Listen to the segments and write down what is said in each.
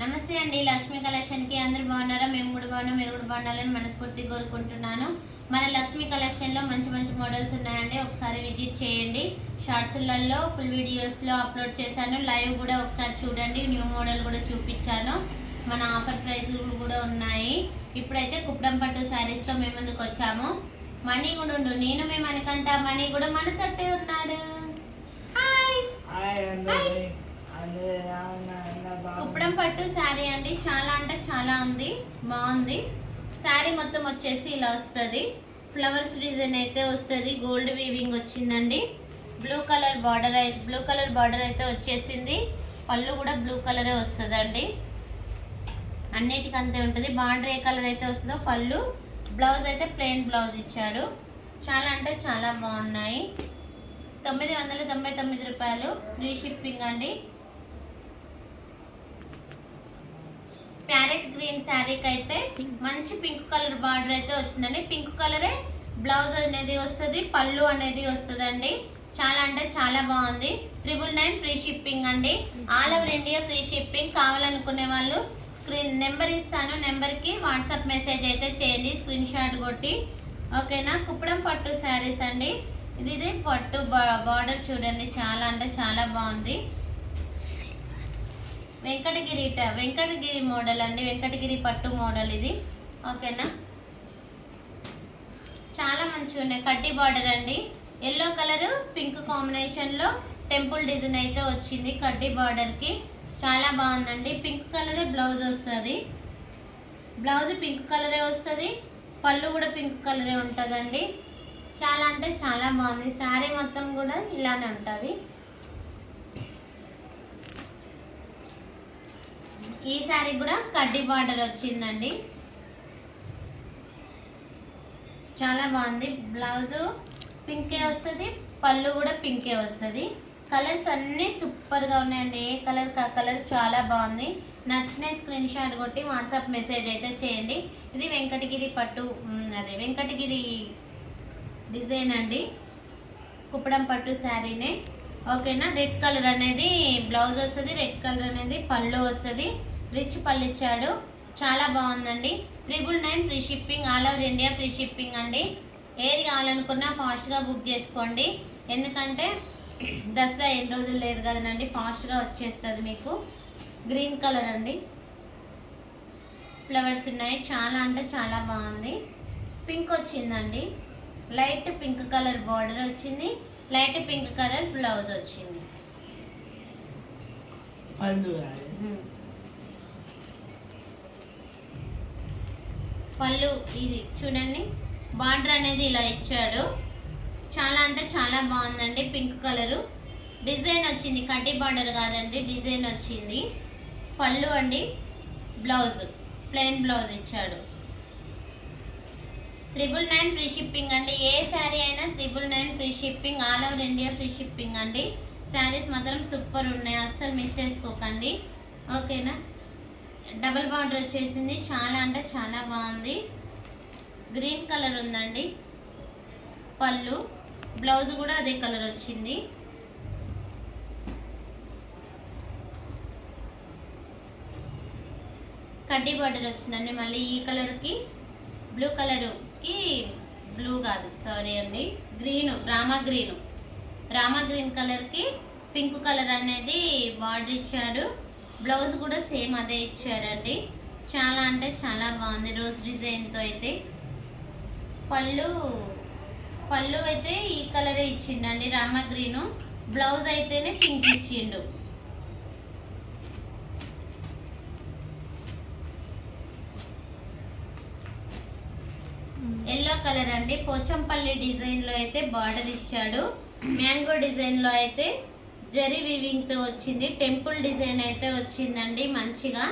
నమస్తే అండి, లక్ష్మీ కలెక్షన్కి అందరూ బాగున్నారా? మేము కూడా బాగున్నాం, మీరు కూడా బాగున్నారని మనస్ఫూర్తిగా కోరుకుంటున్నాను. మన లక్ష్మీ కలెక్షన్లో మంచి మంచి మోడల్స్ ఉన్నాయండి, ఒకసారి విజిట్ చేయండి. షార్ట్స్లలో ఫుల్ వీడియోస్లో అప్లోడ్ చేశాను, లైవ్ కూడా ఒకసారి చూడండి. న్యూ మోడల్ కూడా చూపించాను, మన ఆఫర్ ప్రైస్ కూడా ఉన్నాయి. ఇప్పుడైతే కుప్పడం పట్టు శారీస్తో మేము ముందుకు వచ్చాము. మనీ కూడా ఉండు, నేను మేము అనుకంట మనీ కూడా మన తట్టే ఉన్నాడు. కుప్పడం పట్టు శారీ అండి, చాలా అంటే చాలా ఉంది, బాగుంది. శారీ మొత్తం వచ్చేసి ఇలా వస్తుంది, ఫ్లవర్స్ డిజైన్ అయితే వస్తుంది, గోల్డ్ వీవింగ్ వచ్చిందండి. బ్లూ కలర్ బార్డర్ అయితే వచ్చేసింది. పళ్ళు కూడా బ్లూ కలరే వస్తుందండి, అన్నిటికంతే ఉంటుంది. బార్డర్ ఏ కలర్ అయితే వస్తుందో పళ్ళు. బ్లౌజ్ అయితే ప్లెయిన్ బ్లౌజ్ ఇచ్చాడు. చాలా అంటే చాలా బాగున్నాయి. 999 రూపాయలు, ఫ్రీ షిప్పింగ్ అండి. ప్యారెట్ గ్రీన్ శారీకి అయితే మంచి పింక్ కలర్ బార్డర్ అయితే వచ్చిందండి. పింక్ కలరే బ్లౌజ్ అనేది వస్తుంది, పళ్ళు అనేది వస్తుందండి. చాలా అంటే చాలా బాగుంది. 999 ఫ్రీ షిప్పింగ్ అండి. All over India free shipping. కావాలనుకునే వాళ్ళు స్క్రీన్ నెంబర్ ఇస్తాను, నెంబర్కి వాట్సాప్ మెసేజ్ అయితే చేయండి, స్క్రీన్ షాట్ కొట్టి. ఓకేనా? కుప్పడం పట్టు శారీస్ అండి. ఇది పట్టు బార్డర్ చూడండి, చాలా అంటే చాలా బాగుంది. వెంకటగిరి మోడల్ అండి, వెంకటగిరి పట్టు మోడల్ ఇది. ఓకేనా? చాలా మంచిగా ఉన్నాయి. కడ్డీ బార్డర్ అండి, ఎల్లో కలర్ పింక్ కాంబినేషన్లో టెంపుల్ డిజైన్ అయితే వచ్చింది కడ్డీ బార్డర్కి. చాలా బాగుందండి. పింక్ కలరే బ్లౌజ్ వస్తుంది, బ్లౌజ్ పింక్ కలరే వస్తుంది, పళ్ళు కూడా పింక్ కలరే ఉంటుందండి. చాలా అంటే చాలా బాగుంది. శారీ మొత్తం కూడా ఇలానే ఉంటుంది. ఈ శారీ కూడా కడ్డీ బార్డర్ వచ్చిందండి, చాలా బాగుంది. బ్లౌజు పింకే వస్తుంది, పళ్ళు కూడా పింకే వస్తుంది. కలర్స్ అన్నీ సూపర్గా ఉన్నాయండి, ఏ కలర్ కలర్ చాలా బాగుంది. నచ్చిన స్క్రీన్ షాట్ కొట్టి వాట్సాప్ మెసేజ్ అయితే చేయండి. ఇది వెంకటగిరి పట్టు, అదే వెంకటగిరి డిజైన్ అండి, కుప్పడం పట్టు శారీనే. ఓకేనా? రెడ్ కలర్ అనేది బ్లౌజ్ వస్తుంది, రెడ్ కలర్ అనేది పళ్ళు వస్తుంది. రిచ్ పళ్ళు ఇచ్చాడు, చాలా బాగుందండి. 999 free shipping, all over India free shipping అండి. ఏది కావాలనుకున్నా ఫాస్ట్గా బుక్ చేసుకోండి, ఎందుకంటే దసరా ఎన్ని రోజులు లేదు కదనండి, ఫాస్ట్గా వచ్చేస్తుంది మీకు. గ్రీన్ కలర్ అండి, ఫ్లవర్స్ ఉన్నాయి, చాలా అంటే చాలా బాగుంది. పింక్ వచ్చిందండి, లైట్ పింక్ కలర్ బార్డర్ వచ్చింది, లైట్ పింక్ కలర్ బ్లౌజ్ వచ్చింది. పళ్ళు ఇది చూడండి, బార్డర్ అనేది ఇలా ఇచ్చాడు, చాలా అంటే చాలా బాగుందండి. పింక్ కలరు డిజైన్ వచ్చింది, కడ్డీ బార్డర్ కాదండి, డిజైన్ వచ్చింది. పళ్ళు అండి, బ్లౌజ్ ప్లెయిన్ బ్లౌజ్ ఇచ్చాడు. 999 ఫ్రీ షిప్పింగ్ అండి. ఏ శారీ అయినా 999 free shipping, all over India free shipping అండి. శారీస్ మాత్రం సూపర్ ఉన్నాయి, అస్సలు మిస్ చేసుకోకండి. ఓకేనా? డబల్ బార్డర్ వచ్చేసింది, చాలా అంటే చాలా బాగుంది. గ్రీన్ కలర్ ఉందండి పళ్ళు, బ్లౌజ్ కూడా అదే కలర్ వచ్చింది. కడ్డీ బార్డర్ వచ్చిందండి. మళ్ళీ ఈ కలర్కి బ్లూ కలర్కి, బ్లూ కాదు సారీ అండి, గ్రీను రామా గ్రీన్ కలర్కి పింక్ కలర్ అనేది బార్డర్ ఇచ్చాడు. బ్లౌజ్ కూడా సేమ్ అదే ఇచ్చాడండి. చాలా అంటే చాలా బాగుంది, రోజ్ డిజైన్తో అయితే. పళ్ళు అయితే ఈ కలరే ఇచ్చిండండి, రామా గ్రీను. బ్లౌజ్ అయితేనే పింక్ ఇచ్చిండు. ఎల్లో కలర్ అండి, పోచంపల్లి డిజైన్లో అయితే బార్డర్ ఇచ్చాడు. మ్యాంగో డిజైన్లో అయితే జరీ వీవింగ్తో వచ్చింది, టెంపుల్ డిజైన్ అయితే వచ్చిందండి మంచిగా.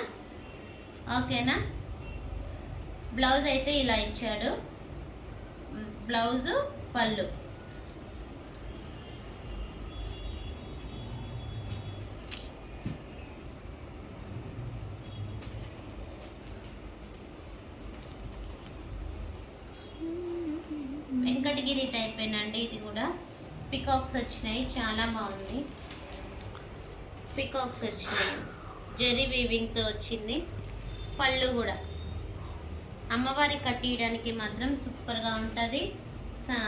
ఓకేనా? బ్లౌజ్ అయితే ఇలా ఇచ్చాడు, బ్లౌజు పళ్ళు. వెంకటగిరి టైప్ ఏనండి ఇది కూడా. పికాక్స్ వచ్చినాయి, చాలా బాగుంది. పికాక్స్ వచ్చినాయి. జెరీ వీవింగ్తో వచ్చింది. పళ్ళు కూడా అమ్మవారి కట్టియడానికి మాత్రం సూపర్గా ఉంటుంది.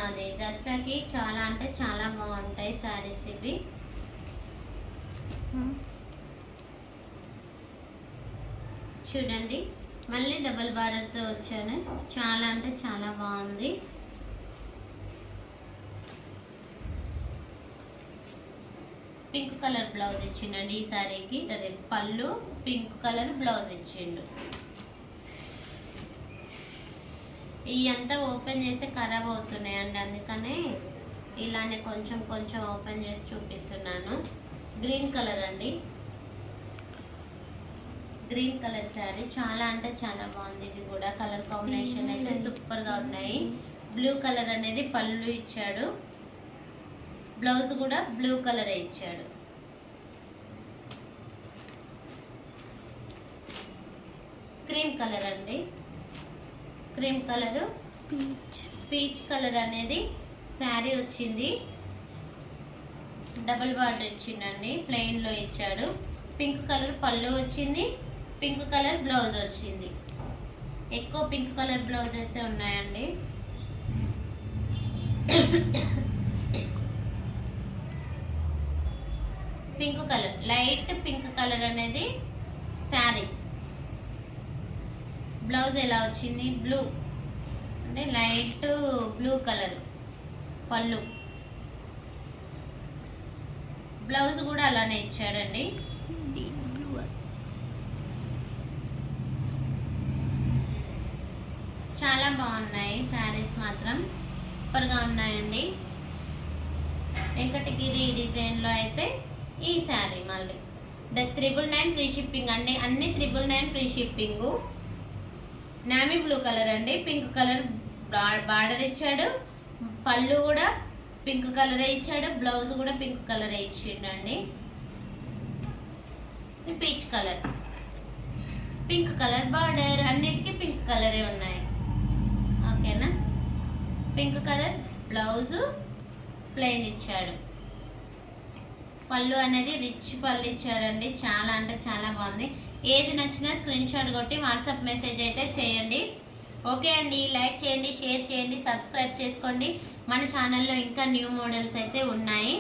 అది దసరాకి చాలా అంటే చాలా బాగుంటాయి శారీస్ ఇవి. చూడండి మళ్ళీ డబల్ బార్డర్తో వచ్చాను. చాలా అంటే చాలా బాగుంది. పింక్ కలర్ బ్లౌజ్ ఇచ్చిండండి ఈ శారీకి. అదే పళ్ళు పింక్ కలర్ బ్లౌజ్ ఇచ్చిండు. ఇవంతా ఓపెన్ చేసి ఖరాబ్ అవుతున్నాయండి, అందుకనే ఇలానే కొంచెం కొంచెం ఓపెన్ చేసి చూపిస్తున్నాను. గ్రీన్ కలర్ అండి, గ్రీన్ కలర్ శారీ చాలా అంటే చాలా బాగుంది. ఇది కూడా కలర్ కాంబినేషన్ అయితే సూపర్గా ఉన్నాయి. బ్లూ కలర్ అనేది పళ్ళు ఇచ్చాడు, బ్లౌజ్ కూడా బ్లూ కలరే ఇచ్చాడు. క్రీమ్ కలర్ అండి, క్రీమ్ కలరు పీచ్ కలర్ అనేది శారీ వచ్చింది. డబుల్ బార్డర్ ఇచ్చిండండి, ప్లెయిన్లో ఇచ్చాడు. పింక్ కలర్ పళ్ళు వచ్చింది, పింక్ కలర్ బ్లౌజ్ వచ్చింది. ఎక్కువ పింక్ కలర్ బ్లౌజెస్ ఉన్నాయండి. Pink colour light pink colour అనేది శారీ. బ్లౌజ్ ఎలా వచ్చింది? బ్లూ అంటే లైట్ బ్లూ కలర్ పళ్ళు, బ్లౌజ్ కూడా అలానే ఇచ్చాడండి. చాలా బాగున్నాయి శారీస్, మాత్రం సూపర్గా ఉన్నాయండి. వెంకటగిరి డిజైన్లో అయితే ఈ శారీ మళ్ళీ 999 ఫ్రీ షిప్పింగ్ అండి. అన్ని 999 ఫ్రీ షిప్పింగు. నామీ బ్లూ కలర్ అండి, పింక్ కలర్ బార్డర్ ఇచ్చాడు. పళ్ళు కూడా పింక్ కలరే ఇచ్చాడు, బ్లౌజ్ కూడా పింక్ కలరే ఇచ్చిండండి. Peach colour, pink colour border, అన్నిటికీ పింక్ కలరే ఉన్నాయి. ఓకేనా? పింక్ కలర్ బ్లౌజు ప్లెయిన్ ఇచ్చాడు. పళ్ళు అనేది రిచ్ పళ్ళు ఇచ్చాడండి. చాలా అంటే చాలా బాగుంది. ఏది నచ్చినా స్క్రీన్ షాట్ కొట్టి వాట్సాప్ మెసేజ్ అయితే చేయండి. ఓకే అండి, లైక్ చేయండి, షేర్ చేయండి, సబ్స్క్రైబ్ చేసుకోండి. మన ఛానల్లో ఇంకా న్యూ మోడల్స్ అయితే ఉన్నాయి.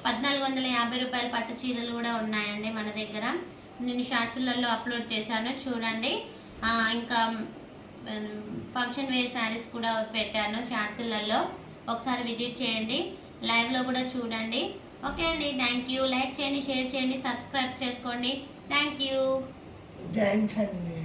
1450 రూపాయల పట్టు చీరలు కూడా ఉన్నాయండి మన దగ్గర. నేను షార్ట్స్లలో అప్లోడ్ చేశాను, చూడండి. ఇంకా ఫంక్షన్ వేర్ శారీస్ కూడా పెట్టాను షార్ట్స్లలో, ఒకసారి విజిట్ చేయండి. లైవ్లో కూడా చూడండి. ఓకే అండి, థ్యాంక్ యూ. లైక్ చేయండి, షేర్ చేయండి, సబ్స్క్రైబ్ చేసుకోండి. Thank you. థ్యాంక్స్ అండి.